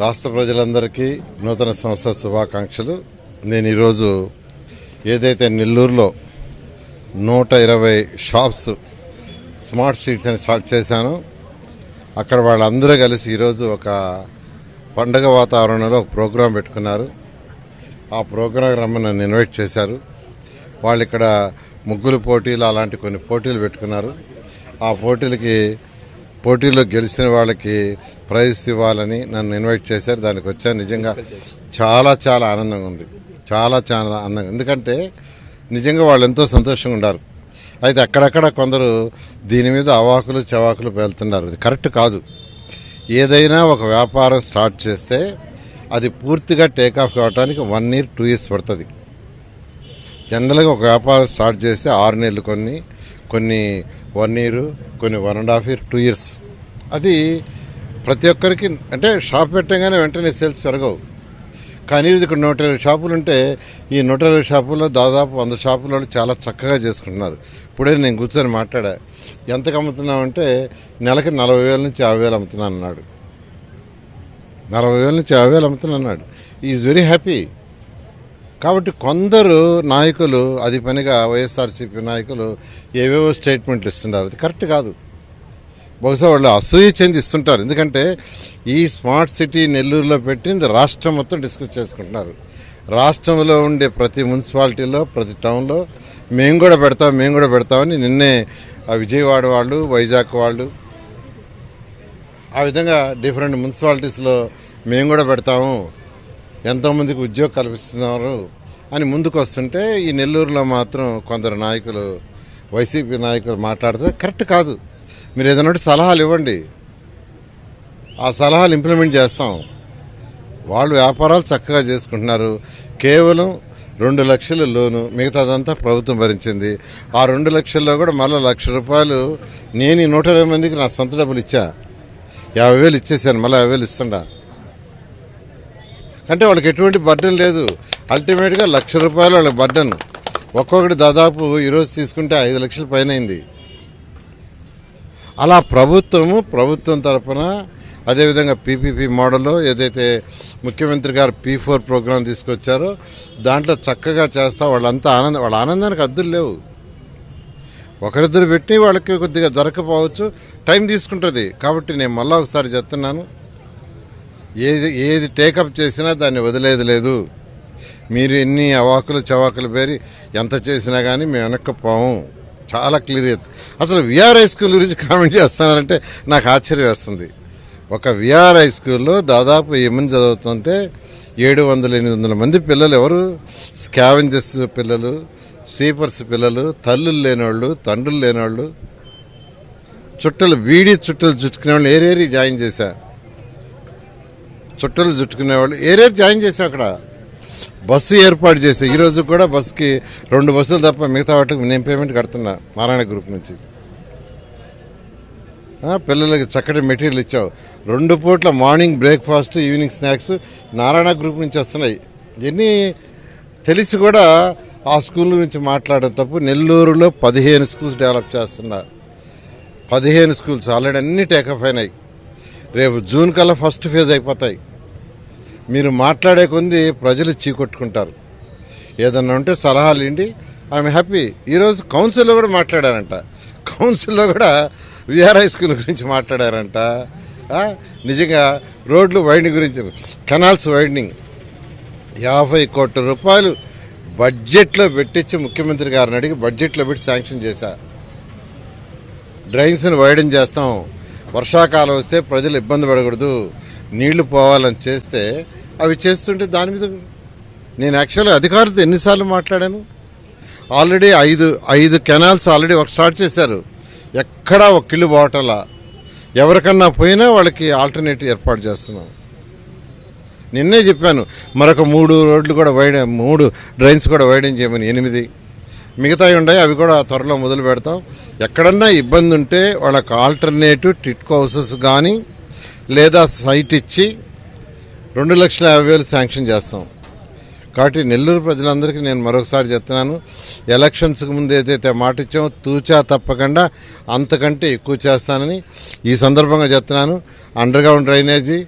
రాష్ట్ర ప్రజలందరికీ నూతన సంవత్సర శుభాకాంక్షలు. నేను ఈరోజు ఏదైతే నెల్లూరులో 120 షాప్స్ స్మార్ట్ స్ట్రీట్స్ అని స్టార్ట్ చేశానో అక్కడ వాళ్ళందరూ కలిసి ఈరోజు ఒక పండగ వాతావరణంలో ఒక ప్రోగ్రాం పెట్టుకున్నారు. ఆ ప్రోగ్రాం రమ్మని నన్ను ఇన్వైట్ చేశారు. వాళ్ళు ఇక్కడ ముగ్గులు పోటీలు అలాంటి కొన్ని పోటీలు పెట్టుకున్నారు. ఆ పోటీలో గెలిచిన వాళ్ళకి ప్రైజ్ ఇవ్వాలని నన్ను ఇన్వైట్ చేశారు. దానికి వచ్చాను. నిజంగా చాలా చాలా ఆనందంగా ఉంది. చాలా చాలా ఆనందంగా, ఎందుకంటే నిజంగా వాళ్ళు ఎంతో సంతోషంగా ఉన్నారు. అయితే అక్కడక్కడ కొందరు దీని మీద అవాకులు చవాకులు పేలుతున్నారు. ఇది కరెక్ట్ కాదు. ఏదైనా ఒక వ్యాపారం స్టార్ట్ చేస్తే అది పూర్తిగా టేకాఫ్ కావడానికి 1 year 2 years పడుతుంది. జనరల్గా ఒక వ్యాపారం స్టార్ట్ చేస్తే 6 నెలలు, కొన్ని 1 year, కొన్ని 1.5 year 2 years. అది ప్రతి ఒక్కరికి, అంటే షాప్ పెట్టగానే వెంటనే సేల్స్ పెరగవు. కానీ ఇక్కడ 120 షాపులు ఉంటే ఈ 120 షాపుల్లో దాదాపు 100 షాపులలో చాలా చక్కగా చేసుకుంటున్నారు. ఇప్పుడే నేను కూర్చొని మాట్లాడా, ఎంతకు అమ్ముతున్నామంటే నెలకి 40,000 నుంచి 50,000 అమ్ముతున్నాను అన్నాడు. 40,000 నుంచి 50,000 అమ్ముతున్నా అన్నాడు. Is very happy. కాబట్టి కొందరు నాయకులు అది పనిగా వైఎస్ఆర్సీపీ నాయకులు ఏవేవో స్టేట్మెంట్లు ఇస్తున్నారు. అది కరెక్ట్ కాదు. బహుశా వాళ్ళు అసూయ చెంది ఇస్తుంటారు. ఎందుకంటే ఈ స్మార్ట్ సిటీ నెల్లూరులో పెట్టింది రాష్ట్రం మొత్తం డిస్కస్ చేసుకుంటున్నారు. రాష్ట్రంలో ఉండే ప్రతి మున్సిపాలిటీలో, ప్రతి టౌన్లో మేము కూడా పెడతామని నిన్నే విజయవాడ వాళ్ళు, వైజాగ్ వాళ్ళు, ఆ విధంగా డిఫరెంట్ మున్సిపాలిటీస్లో మేము కూడా పెడతాము, ఎంతోమందికి ఉద్యోగం కల్పిస్తున్నారు అని ముందుకు వస్తుంటే ఈ నెల్లూరులో మాత్రం కొందరు నాయకులు, వైసీపీ నాయకులు మాట్లాడితే కరెక్ట్ కాదు. మీరు ఏదైనా సలహాలు ఇవ్వండి, ఆ సలహాలు ఇంప్లిమెంట్ చేస్తాం. వాళ్ళు వ్యాపారాలు చక్కగా చేసుకుంటున్నారు. కేవలం 2 లక్షల లోను, మిగతాదంతా ప్రభుత్వం భరించింది. ఆ 2 లక్షల్లో కూడా మళ్ళీ ₹1,00,000 నేను ఈ 120 మందికి నా సొంత డబ్బులు ఇచ్చా. 50,000 ఇచ్చేసాను, మళ్ళీ 50,000 ఇస్తుండా. అంటే వాళ్ళకి ఎటువంటి బర్డెన్ లేదు. అల్టిమేట్గా ₹1,00,000 వాళ్ళ బర్డెన్. ఒక్కొక్కటి దాదాపు ఈరోజు తీసుకుంటే 5 లక్షల పైన అయింది. అలా ప్రభుత్వం తరఫున, అదేవిధంగా పీపీపీ మోడల్లో ఏదైతే ముఖ్యమంత్రి గారు P4 ప్రోగ్రాం తీసుకొచ్చారో దాంట్లో చక్కగా చేస్తా వాళ్ళంతా వాళ్ళ ఆనందానికి హద్దులు లేవు. ఒకరిద్దరు పెట్టి వాళ్ళకి కొద్దిగా జరగకపోవచ్చు, టైం తీసుకుంటుంది. కాబట్టి నేను మళ్ళీ ఒకసారి చెప్తున్నాను, ఏది టేకప్ చేసినా దాన్ని వదిలేది లేదు. మీరు ఎన్ని అవాకులు చవాకులు పేరి ఎంత చేసినా కానీ మేము వెనక్కపోము. చాలా క్లియర్. అసలు విఆర్ హై స్కూల్ గురించి కామెంట్ చేస్తున్నారంటే నాకు ఆశ్చర్యం వేస్తుంది. ఒక విఆర్ హై స్కూల్లో దాదాపు ఏమని చదువుతుంటే 700-800 మంది పిల్లలు. ఎవరు? స్కావెంజర్స్ పిల్లలు, స్వీపర్స్ పిల్లలు, తల్లులు లేనివాళ్ళు, తండ్రులు లేనివాళ్ళు, బీడీ చుట్టలు చుట్టుకునే వాళ్ళు ఏరేరి జాయిన్ చేశా. చుట్టలు చుట్టుకునేవాళ్ళు ఏరేరి జాయిన్ చేశా. అక్కడ బస్సు ఏర్పాటు చేశా. ఈరోజు కూడా బస్సుకి 2 బస్సులు తప్ప మిగతా వాటికి నేను పేమెంట్ కడుతున్నా నారాయణ గ్రూప్ నుంచి. పిల్లలకి చక్కటి మెటీరియల్ ఇచ్చావు. 2 పూట్ల morning breakfast, evening snacks Narayana group నుంచి వస్తున్నాయి. ఇవన్నీ తెలిసి కూడా ఆ స్కూల్ గురించి మాట్లాడడం తప్పు. నెల్లూరులో 15 స్కూల్స్ డెవలప్ చేస్తున్నా. 15 స్కూల్స్ ఆల్రెడీ అన్ని టేకప్ అయినాయి. రేపు జూన్ కల్లా ఫస్ట్ ఫేజ్ అయిపోతాయి. మీరు మాట్లాడే కొంది ప్రజలు చీకొట్టుకుంటారు. ఏదన్నా ఉంటే సలహాలు ఇండి. I'm happy. ఈరోజు కౌన్సిల్లో కూడా మాట్లాడారంట. కౌన్సిల్లో కూడా విఆర్ హై స్కూల్ గురించి మాట్లాడారంట. నిజంగా రోడ్లు వైండింగ్ గురించి, కెనాల్స్ వైండింగ్ 50 కోట్ల రూపాయలు బడ్జెట్లో పెట్టించి ముఖ్యమంత్రి గారిని అడిగి బడ్జెట్లో పెట్టి శాంక్షన్ చేశా. డ్రైన్స్ని వైడెన్ చేస్తాం. వర్షాకాలం వస్తే ప్రజలు ఇబ్బంది పడకూడదు, నీళ్లు పోవాలని చేస్తే అవి చేస్తుంటే దాని మీద నేను యాక్చువల్గా అధికారులతో ఎన్నిసార్లు మాట్లాడాను. ఆల్రెడీ 5 కెనాల్స్ ఆల్రెడీ స్టార్ట్ చేశారు. ఎక్కడా ఒక కిల్లు బావటంలా. ఎవరికన్నా పోయినా వాళ్ళకి ఆల్టర్నేటివ్ ఏర్పాటు చేస్తున్నాం. నిన్నే చెప్పాను మరొక 3 రోడ్లు కూడా 3 డ్రైన్స్ కూడా వైడెన్ చేయమని. 8 మిగతావి ఉన్నాయి, అవి కూడా త్వరలో మొదలు పెడతాం. ఎక్కడన్నా ఇబ్బంది ఉంటే వాళ్ళకి ఆల్టర్నేటివ్ టిట్కో హౌసెస్ కానీ లేదా సైట్ ఇచ్చి 2,50,000 శాంక్షన్ చేస్తాం. కాబట్టి నెల్లూరు ప్రజలందరికీ నేను మరొకసారి చెప్తున్నాను, ఎలక్షన్స్కి ముందు ఏదైతే మాట ఇచ్చామో తూచా తప్పకుండా అంతకంటే ఎక్కువ చేస్తానని ఈ సందర్భంగా చెప్తున్నాను. అండర్ గ్రౌండ్ డ్రైనేజీ,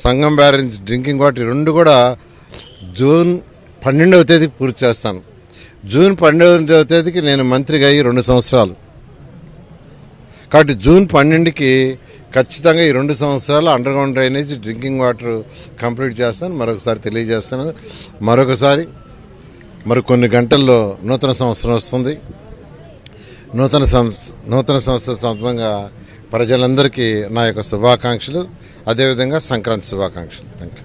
సంగం బ్యారేజ్, డ్రింకింగ్ వాటర్ రెండు కూడా జూన్ 12వ తేదీ పూర్తి చేస్తాను. జూన్ 12వ తేదీకి నేను మంత్రిగా అయ్యి 2 సంవత్సరాలు. కాబట్టి జూన్ 12కి ఖచ్చితంగా ఈ 2 సంవత్సరాలు under ground drainage, drinking water complete చేస్తాను. మరొకసారి తెలియజేస్తున్నాను. మరొకసారి కొన్ని గంటల్లో నూతన సంవత్సరం వస్తుంది. నూతన సంవత్సరం సందర్భంగా ప్రజలందరికీ నా యొక్క శుభాకాంక్షలు, అదేవిధంగా సంక్రాంతి శుభాకాంక్షలు. Thank you.